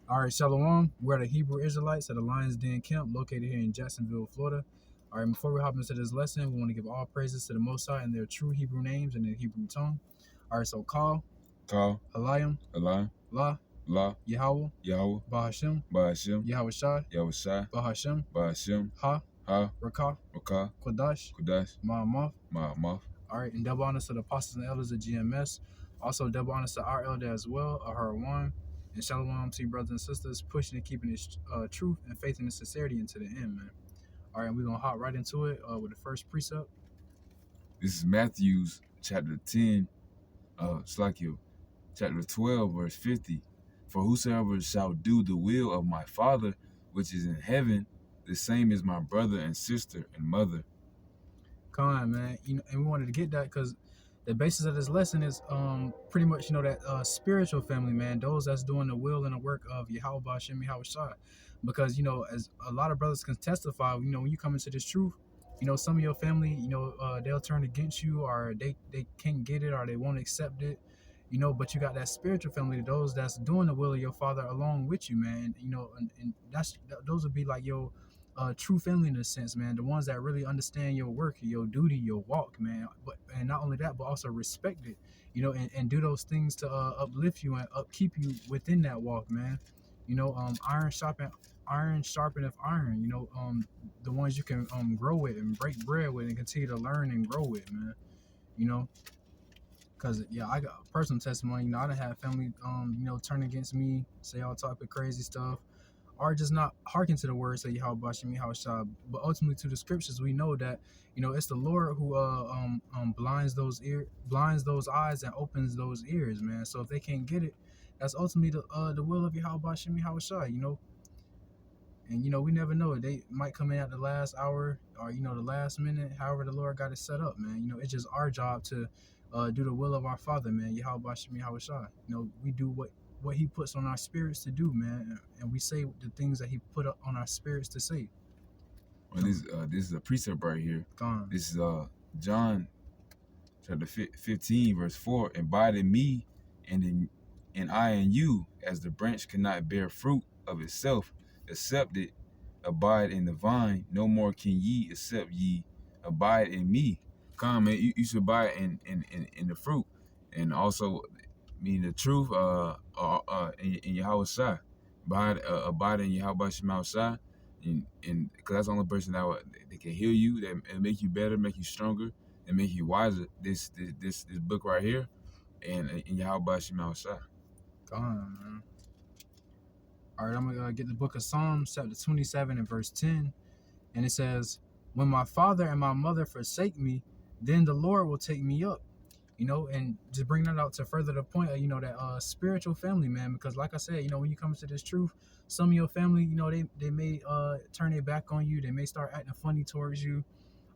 All right, Shalom. We're the Hebrew Israelites at the Lions Den Camp located here in Jacksonville, Florida. All right, before we hop into this lesson, we want to give all praises to the Most High and their true Hebrew names and their Hebrew tongue. All right, so Kal, Halayim, La, Yahweh, Bahashem, Yahweh Shai, Bahashem, Ha, Rakah, Kodash, Ma'amaf. All right, and double honors to the apostles and elders of GMS. Also, double honors to our elder as well, Aharawan. And shalom to you brothers and sisters, pushing and keeping this truth and faith and sincerity into the end, man. All right, we're going to hop right into it with the first precept. This is Matthew's chapter 10, chapter 12, verse 50. For whosoever shall do the will of my Father, which is in heaven, the same is my brother and sister and mother. Come on, man. You know, and we wanted to get that because the basis of this lesson is pretty much, that spiritual family, man, those that's doing the will and the work of Yahweh Hashem Yahweh Shai. Because, as a lot of brothers can testify, when you come into this truth, some of your family, they'll turn against you, or they can't get it, or they won't accept it, but you got that spiritual family, those that's doing the will of your Father along with you, man. And those would be like your true family in a sense, man. The ones that really understand your work, your duty, your walk, man. And not only that, but also respect it, and do those things to uplift you and upkeep you within that walk, man. Iron sharpeneth iron. The ones you can grow with and break bread with and continue to learn and grow with, man. Cause I got personal testimony. I done had family, turn against me, say all type of crazy stuff, or just not hearken to the words of Yahweh Bashem Yahweh Shai. But ultimately, to the scriptures, we know that it's the Lord who blinds those eyes and opens those ears, man. So if they can't get it, that's ultimately the will of Yahweh Bashem Yahweh Shai, And we never know. They might come in at the last hour or the last minute. However, the Lord got it set up, man. It's just our job to do the will of our Father, man. Yahweh Bashem Yahweh Shai. We do what He puts on our spirits to do, man, and we say the things that He put up on our spirits to say. Well, this is a precept right here. This is John chapter 15, verse 4. Abide in me, and I in you, as the branch cannot bear fruit of itself, except it abide in the vine. No more can ye, except ye abide in me. Come, man, you should abide in the fruit, and also the truth in Yahweh Shai. Abide in Yahweh Shai, and because that's the only person that can heal you, that make you better, make you stronger, and make you wiser. This book right here, and in Yahweh Shai. Come on, man. All right, I'm gonna get the book of Psalms, chapter 27 and verse 10, and it says, "When my father and my mother forsake me, then the Lord will take me up." And just bring that out to further the point of, that spiritual family, man, because like I said, when you come to this truth, some of your family, they may turn their back on you. They may start acting funny towards you,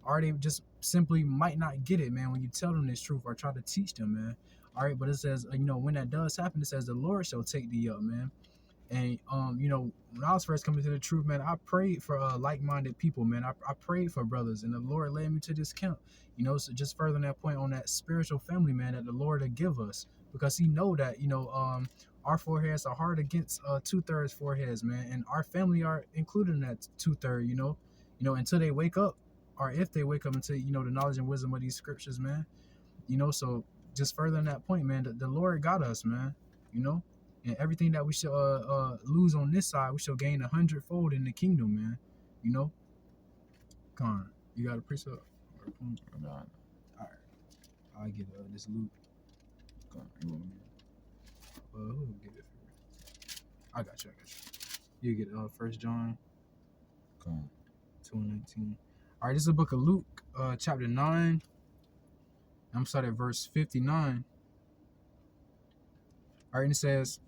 or they just simply might not get it, man, when you tell them this truth or try to teach them, man. All right, but it says, when that does happen, it says the Lord shall take thee up, man. And when I was first coming to the truth, man, I prayed for like-minded people, man. I prayed for brothers, and the Lord led me to this camp. So just furthering that point on that spiritual family, man, that the Lord will give us, because He know that our foreheads are hard against 2/3 foreheads, man, and our family are included in that 2/3. Until they wake up, or if they wake up into the knowledge and wisdom of these scriptures, man. So just furthering that point, man, the Lord got us, man. And everything that we should lose on this side, we shall gain 100-fold in the kingdom, man. Come on, you got a precept? No. All right, I'll get this loot. Come on, you want me? Who will get it for you? I got you. You get 1 John. Come on. 2:19. All right, this is the book of Luke, chapter 9. I'm starting at verse 59. All right, and it says,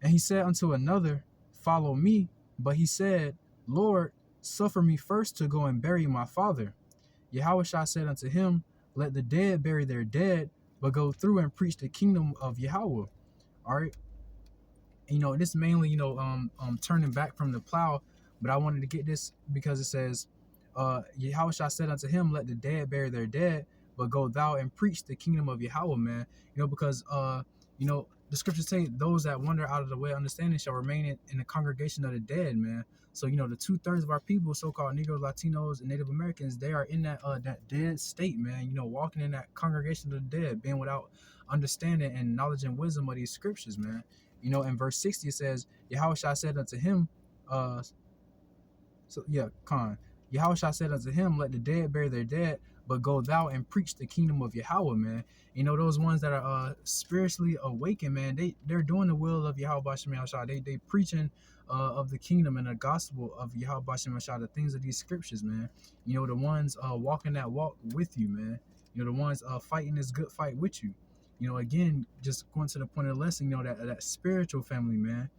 "And he said unto another, Follow me. But he said, Lord, suffer me first to go and bury my father. Yahweh Shai said unto him, Let the dead bury their dead, but go through and preach the kingdom of Yahweh." All right. This mainly, turning back from the plow, but I wanted to get this because it says, Yahweh Shai said unto him, Let the dead bury their dead, but go thou and preach the kingdom of Yahweh, man. Because the scriptures say those that wander out of the way of understanding shall remain in the congregation of the dead, man. So, the 2/3 of our people, so-called Negroes, Latinos, and Native Americans, they are in that dead state, man. Walking in that congregation of the dead, being without understanding and knowledge and wisdom of these scriptures, man. In verse 60 it says, Yahweh said unto him, Yahweh said unto him, let the dead bury their dead, but go thou and preach the kingdom of Yahweh, man. Those ones that are spiritually awakened, man, they're doing the will of Yahweh Bashem Yahushua. They preaching of the kingdom and the gospel of Yahweh Bashem Yahushua, the things of these scriptures, man. The ones walking that walk with you, man. The ones fighting this good fight with you. Again, just going to the point of the lesson, that spiritual family, man.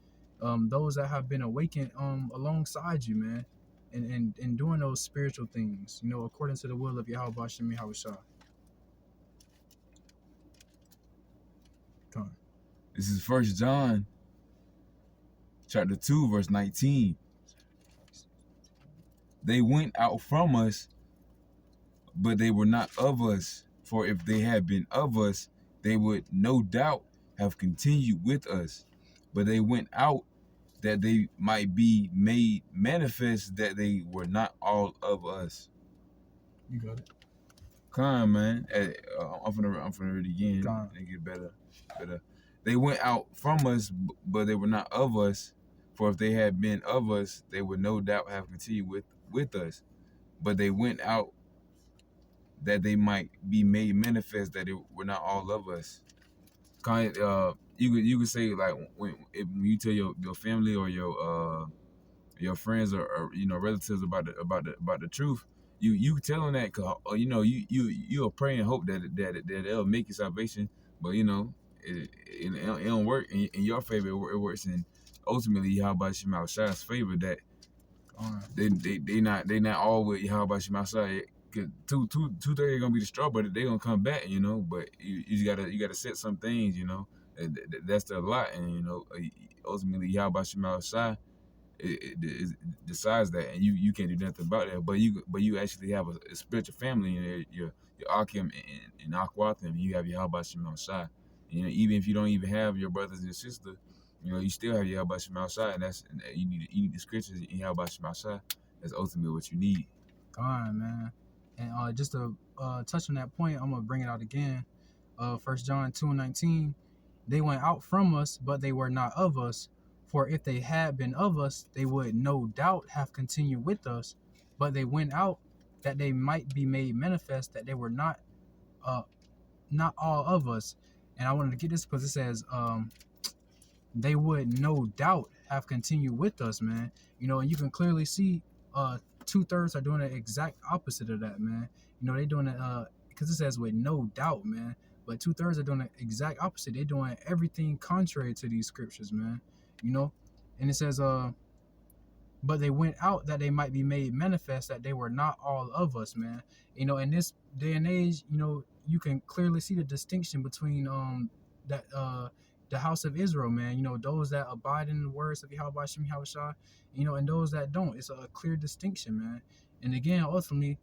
Those that have been awakened alongside you, man. And doing those spiritual things, according to the will of Yahweh Bashem Yahushua. This is 1 John chapter 2, verse 19. They went out from us, but they were not of us. For if they had been of us, they would no doubt have continued with us. But they went out that they might be made manifest that they were not all of us. You got it. Come on, man. I'm finna read it again and get better. They went out from us, but they were not of us. For if they had been of us, they would no doubt have continued with us. But they went out that they might be made manifest that they were not all of us. You could say, like, when you tell your family or your friends or relatives about the truth, you tell them that, cause you'll pray and hope that they'll make your salvation, but it don't work in your favor. It works in ultimately Yahweh Shema Shai's favor, that they not all with Yahweh Shema Shai. Cause 2:30 gonna be destroyed, but they gonna come back, But you gotta set some things, That's the lot, and ultimately Yahweh Shema Shai it decides that, and you can't do nothing about that. But you actually have a spiritual family, and your Akim and Akwathim, you have Yahweh Shema Shai. Even if you don't even have your brothers and sisters, you still have Yahweh Shema Shai, and you need the scriptures in Yahweh Shema Shai. That's ultimately what you need. Come on, man. And just to touch on that point, I'm gonna bring it out again. 1 John 2:19. They went out from us, but they were not of us. For if they had been of us, they would no doubt have continued with us. But they went out that they might be made manifest that they were not all of us. And I wanted to get this because it says they would no doubt have continued with us, man. And you can clearly see 2/3 are doing the exact opposite of that, man. They doing it because it says with no doubt, man. But 2/3 are doing the exact opposite. They're doing everything contrary to these scriptures, man. And it says, but they went out that they might be made manifest that they were not all of us, man. In this day and age, you can clearly see the distinction between the house of Israel, man. Those that abide in the words of Yahweh Shem Yahushua, and those that don't. It's a clear distinction, man. And again, ultimately,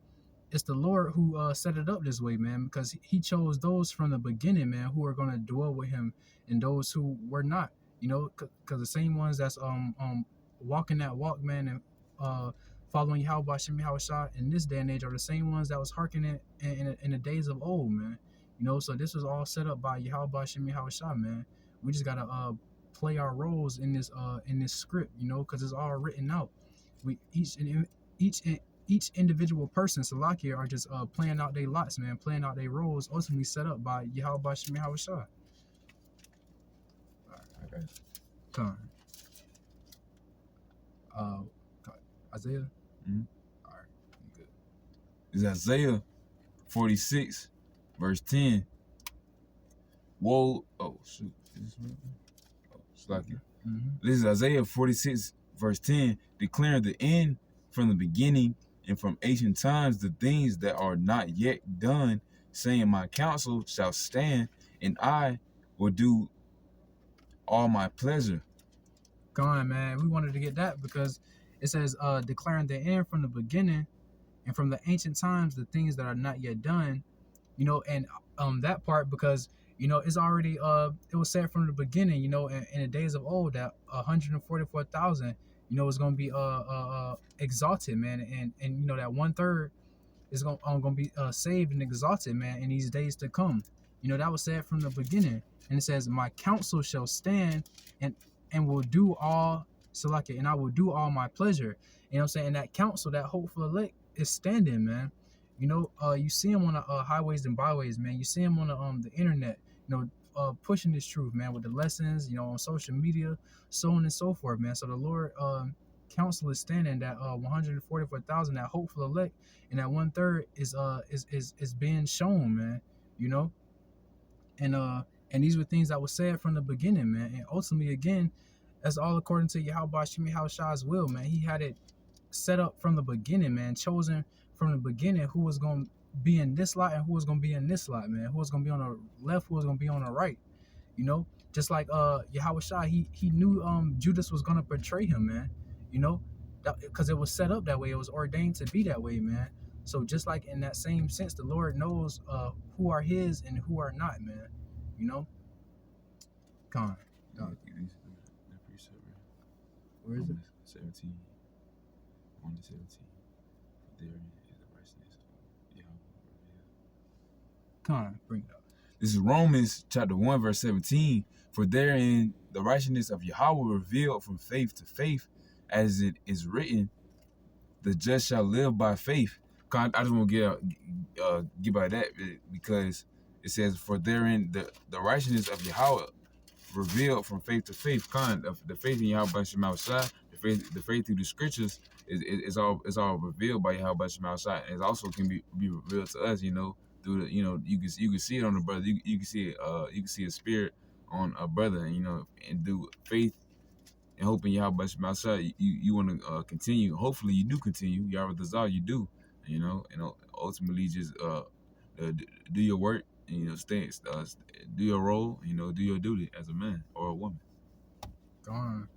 it's the Lord who set it up this way, man, because he chose those from the beginning, man, who are going to dwell with him, and those who were not, because the same ones that's walking that walk, man, and following Yahweh Shem Yahushua in this day and age are the same ones that was hearkening in the days of old, man. So this was all set up by Yahweh Shem Yahushua, man. We just gotta play our roles in this script, because it's all written out. We each individual person, Salakia, are just playing out their lots, man, playing out their roles, ultimately set up by Yahweh Shem Yahushua. Okay. Come. Isaiah. Mm-hmm. All right, good. It's Isaiah 46, verse 10. Woe! Oh shoot! This is Isaiah 46, verse 10, declaring the end from the beginning and from ancient times the things that are not yet done, saying, my counsel shall stand, and I will do all my pleasure. Go on, man. We wanted to get that because it says declaring the end from the beginning and from the ancient times the things that are not yet done, and that part, because You know, it's already it was said from the beginning, you know, in the days of old that 144,000, you know, is gonna be exalted, man, and you know that 1/3 is gonna be saved and exalted, man, in these days to come. You know, that was said from the beginning, and it says, "My counsel shall stand, and will do all Salaki, and I will do all my pleasure." You know what I'm saying? And that counsel, that hopeful elect, is standing, man. You know, you see him on the highways and byways, man. You see him on the internet, you know, pushing this truth, man, with the lessons, you know, on social media, so on and so forth, man. So the Lord counsel is standing, that 144,000, that hopeful elect, and that 1/3 is being shown, man. You know, and these were things that were said from the beginning, man. And ultimately, again, that's all according to Yahweh Shai's will, man. He had it set up from the beginning, man. Chosen from the beginning who was going to be in this lot and who was going to be in this lot, man. Who was going to be on the left, who was going to be on the right. You know, just like Yahweh Shai, he knew Judas was going to betray him, man. You know, because it was set up that way. It was ordained to be that way, man. So just like in that same sense, the Lord knows who are his and who are not, man. You know? Con. Where is it? 17. 1 to 17. Therein is the righteousness of Yahweh. Con, bring it up. This is Romans chapter 1, verse 17. For therein the righteousness of Yahweh revealed from faith to faith, as it is written, the just shall live by faith. I just want to get by that, because it says, for therein the righteousness of Yahweh revealed from faith to faith. The faith in Yahweh Shema Shai, the faith through the scriptures is all revealed by Yahweh Shema Shai. It also can be revealed to us, you know, through the, you know, you can see it on the brother. You can see it, you can see a spirit on a brother, you know, and through faith and hope in Yahweh Shema Shai, you want to continue. Hopefully you do continue. Yahweh Dazal, you do, you know, and ultimately just do your work, and, you know, do your role, you know, do your duty as a man or a woman. Gone.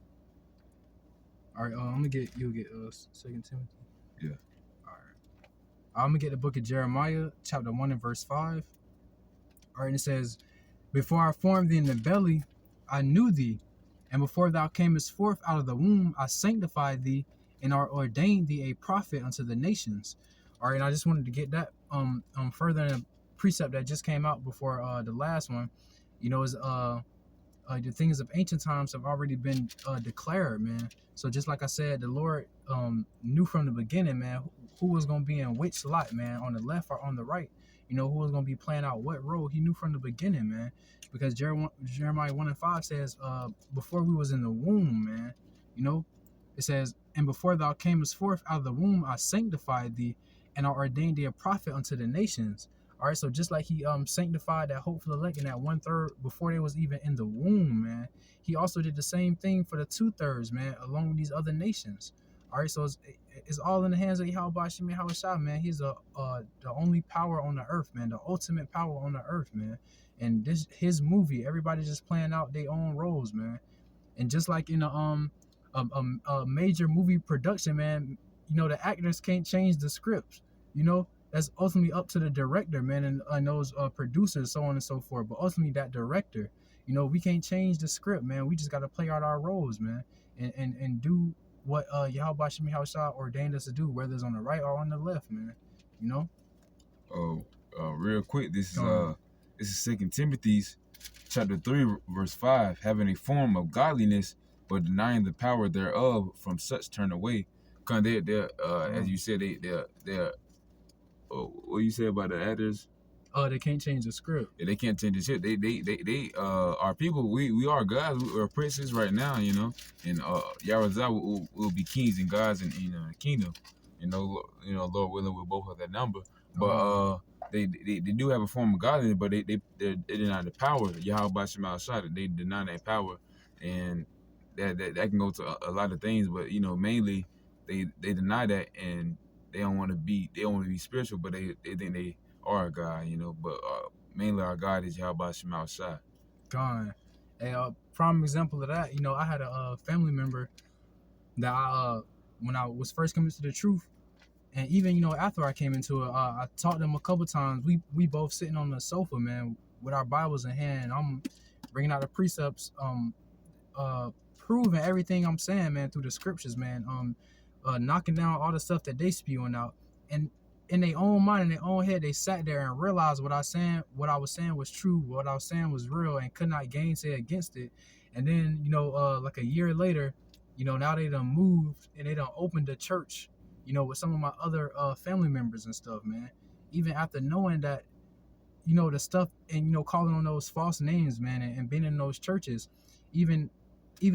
All right, I'm gonna get 2 Timothy. Yeah. All right, I'm gonna get the book of Jeremiah, chapter 1 and verse 5. All right, and it says, "Before I formed thee in the belly, I knew thee, and before thou camest forth out of the womb, I sanctified thee, and ordained thee a prophet unto the nations." All right, and I just wanted to get that further in a precept that just came out before the last one. You know, is the things of ancient times have already been declared, man. So just like I said, the Lord knew from the beginning, man, who was going to be in which lot, man, on the left or on the right. You know, who was going to be playing out what role. He knew from the beginning, man, because Jeremiah 1 and 5 says, before we was in the womb, man, you know, it says, and before thou camest forth out of the womb, I sanctified thee, and I ordained thee a prophet unto the nations. All right, so just like he sanctified that hopeful elect in that 1/3 before they was even in the womb, man, he also did the same thing for the 2/3, man, along with these other nations. All right, so it's all in the hands of Yahweh Shai, man. He's the only power on the earth, man, the ultimate power on the earth, man. And this his movie, everybody just playing out their own roles, man. And just like in a major movie production, man, you know, the actors can't change the scripts, you know. That's ultimately up to the director, man, and those producers, so on and so forth. But ultimately, that director, you know, we can't change the script, man. We just got to play out our roles, man, and do what Yahweh Shai ordained us to do, whether it's on the right or on the left, man. You know. Real quick, this is 2 Timothy chapter 3, verse 5. Having a form of godliness, but denying the power thereof, from such turn away. As you said, they're what you say about the actors? They can't change the script. Yeah, they can't change the shit. They are people. We are gods. We are princes right now, you know. And Yahweh will be kings and gods in the kingdom. You know, Lord willing, we'll both have that number. But they do have a form of godliness, but they deny the power. Yahweh Shema Shai, they deny that power, and that can go to a lot of things. But you know, mainly they deny that, and they don't want to be spiritual, but they think they are a God, you know. But mainly our God is Yahweh Shema Shai. God, a prime example of that, you know, I had a family member that when I was first coming to the truth, and even, you know, after I came into it, I taught them a couple times. We both sitting on the sofa, man, with our Bibles in hand. I'm bringing out the precepts, proving everything I'm saying, man, through the scriptures, man. Knocking down all the stuff that they spewing out, and in their own mind, in their own head, they sat there and realized what I was saying was true, what I was saying was real, and could not gainsay against it. And then, like a year later, now they done moved and they done opened a church, with some of my other family members and stuff, man. Even after knowing that, the stuff, and calling on those false names, man, and being in those churches, even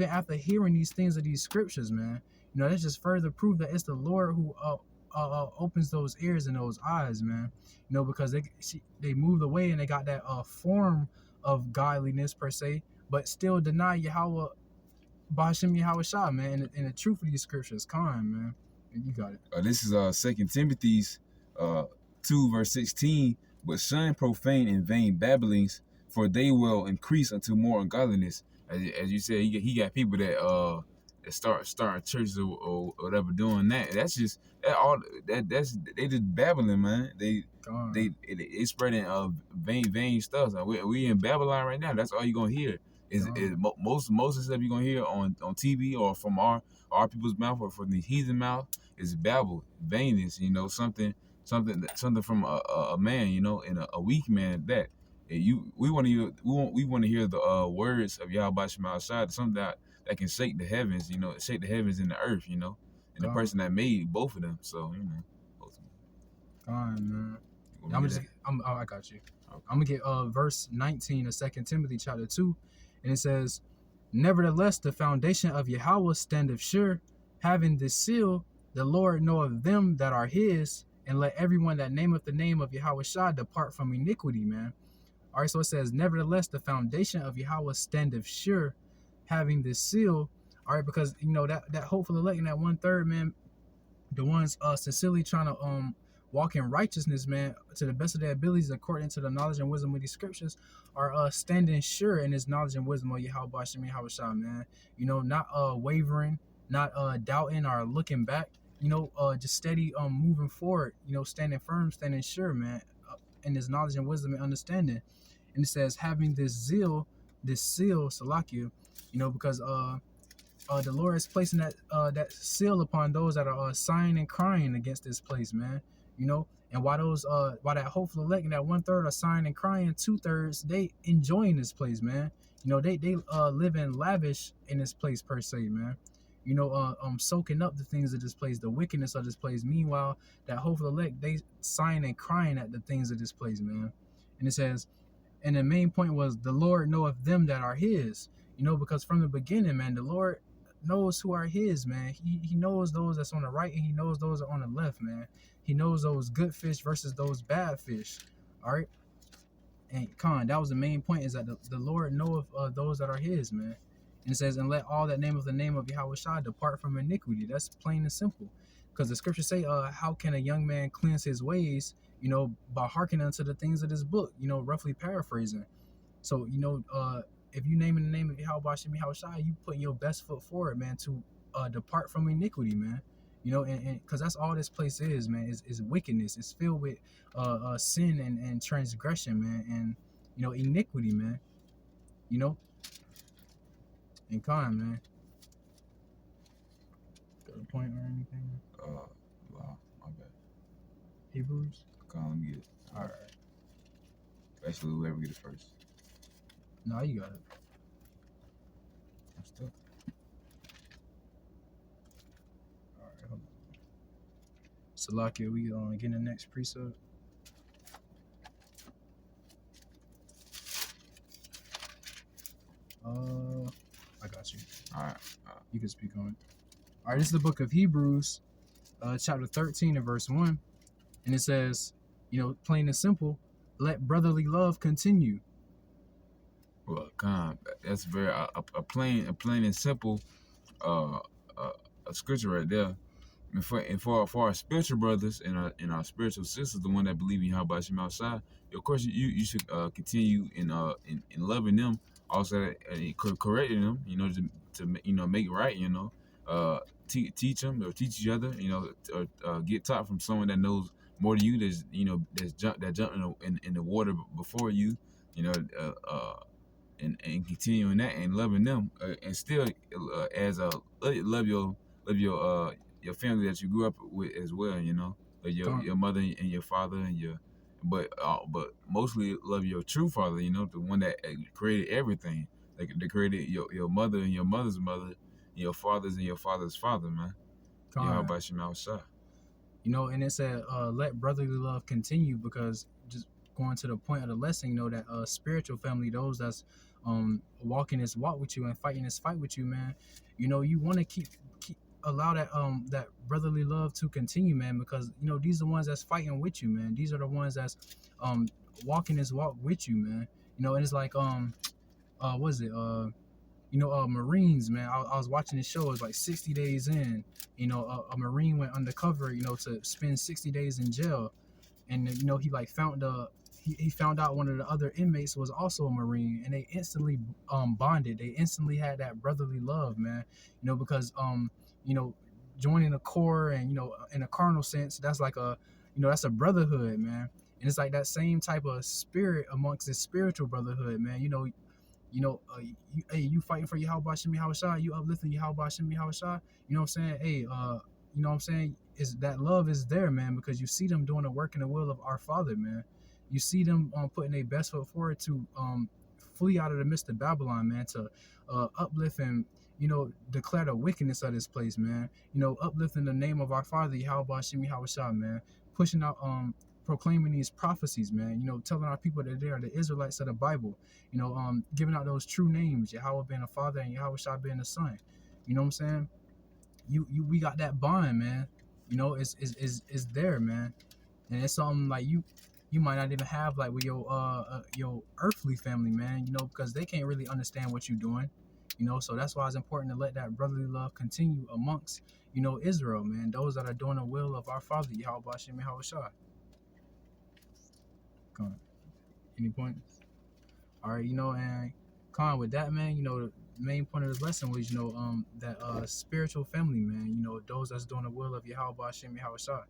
after hearing these things of these scriptures, man, that's just further proof that it's the Lord who opens those ears and those eyes, man. Because they moved away and they got that form of godliness per se, but still deny Yahweh, Ba'ashem Yahweh Shah, man, and the truth of these scriptures. Man, you got it. This is 2 Timothy's 2 verse 16. But shun profane and vain babblings, for they will increase unto more ungodliness. As you said, he got people that start churches or whatever doing that. That's just that's they just babbling, man. They spreading vain stuff. We in Babylon right now. That's all you're gonna hear. Is most of the stuff you're gonna hear on TV or from our people's mouth or from the heathen mouth is babble, vainness. Something from a man, and a weak man at that. We want to hear the words of Yahweh Shema outside, something that can shake the heavens, shake the heavens and the earth, and the person that made both of them. So both of them. Man. I got you. Okay. I'm gonna get verse 19 of 2 Timothy chapter 2, and it says, "Nevertheless, the foundation of Yahweh standeth sure, having this seal: the Lord knoweth them that are His. And let everyone that nameth the name of Yahweh Shah depart from iniquity," man. All right, so it says, "Nevertheless, the foundation of Yahweh standeth sure, having this seal." All right, because that hopeful elect in that 1/3, man, the ones sincerely trying to walk in righteousness, man, to the best of their abilities, according to the knowledge and wisdom of these scriptures, are standing sure in this knowledge and wisdom of Yahweh Ba'ashem Yahweh Shah, man. Not wavering, not doubting or looking back. Just steady moving forward, standing firm, standing sure, man, in this knowledge and wisdom and understanding. And it says, having this zeal, this seal, Salakia, because the Lord is placing that seal upon those that are sighing and crying against this place, man. And while that hopeful elect and that 1/3 are sighing and crying, 2/3 they enjoying this place, man. They live in lavish in this place per se, man. Soaking up the things of this place, the wickedness of this place. Meanwhile, that hopeful elect, they sighing and crying at the things of this place, man. And it says, and the main point was, the Lord knoweth them that are His. Because from the beginning, man, the Lord knows who are His, man. He knows those that's on the right, and He knows those that are on the left, man. He knows those good fish versus those bad fish. All right. And that was the main point, is that the Lord knoweth those that are His, man. And it says, and let all that name of the name of Yahweh Shah depart from iniquity. That's plain and simple. Because the scriptures say, how can a young man cleanse his ways, by hearkening unto the things of this book, roughly paraphrasing. So, if you name in the name of Yahweh Ba'ashem Yahweh Shah, you putting your best foot forward, man, to depart from iniquity, man. And because that's all this place is, man, is wickedness. It's filled with sin and transgression, man, and, iniquity, man. And man. Got a point or anything? Wow, my bad. Hebrews? Let me get it. All right. Actually, whoever get it first. No, you got it. I'm stuck. All right, hold on. Salakia, we get the next precept. I got you. All right. You can speak on it. All right, this is the book of Hebrews, chapter 13 and verse 1. And it says, plain and simple, let brotherly love continue. Well, that's very a plain and simple a scripture right there. And for our spiritual brothers and our spiritual sisters, the one that believe in Yahweh Shem outside, of course you should continue in loving them, also correcting them, to make it right, teach them or teach each other, or get taught from someone that knows more than you, that's jumped in the water before you, You know, and continuing that and loving them, and still as love your family that you grew up with as well. You know, your mother and your father and your, but mostly love your true father. You know, the one that created everything. Like they created your mother and your mother's mother, your father's and your father's father, man. Yahweh Shema Shah. You know, and it said, let brotherly love continue, because just going to the point of the lesson, you know, that spiritual family, those that's walking this walk with you and fighting this fight with you, man. You know, you want to keep allow that brotherly love to continue, man, because you know these are the ones that's fighting with you, man. These are the ones that's walking this walk with you, man. You know, and it's like what is it you know, Marines, man. I was watching this show. It was like 60 days in. You know, a Marine went undercover, you know, to spend 60 days in jail, and you know, he like he found out one of the other inmates was also a Marine, and they instantly bonded. They instantly had that brotherly love, man. You know, because you know, joining the Corps, and you know, in a carnal sense, that's like that's a brotherhood, man. And it's like that same type of spirit amongst this spiritual brotherhood, man. You fighting for Yahweh Shem Yahushua, you uplifting Yahweh Shem Yahushua. You know what I'm saying? Hey, you know what I'm saying? Is that love is there, man, because you see them doing the work and the will of our Father, man. You see them putting their best foot forward to flee out of the midst of Babylon, man, to uplift and declare the wickedness of this place, man. You know, uplifting the name of our Father, Yahweh Shem Yahushua, man, pushing out proclaiming these prophecies, man. You know, telling our people that they are the Israelites of the Bible. You know, giving out those true names, Yahweh being a father and Yahweh Shah being a son. You know what I'm saying? We got that bond, man. You know, it's there, man. And it's something like you might not even have like with your earthly family, man. You know, because they can't really understand what you're doing. You know, so that's why it's important to let that brotherly love continue amongst Israel, man. Those that are doing the will of our Father, Yahweh Shem Yahweh Shah. Come on. Any points? All right, and Con, with that, man, the main point of this lesson was, that spiritual family, man, those that's doing the will of Yahweh Hashem Yahweh Shah.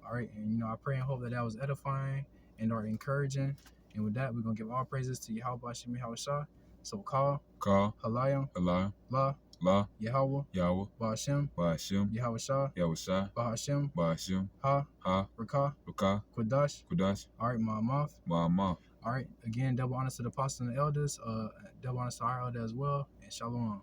All right, and I pray and hope that was edifying and or encouraging. And with that, we're gonna give all praises to Yahweh Hashem Yahweh Shah. So call, Halayim, La, Yahweh, Ba'ashem, Yahweh Shah, Ba'ashem, Ha, Rakah, Qudash. All right, Ma'amath. All right, again, double honors to the apostles and the elders, double honors to our elder as well, and Shalom.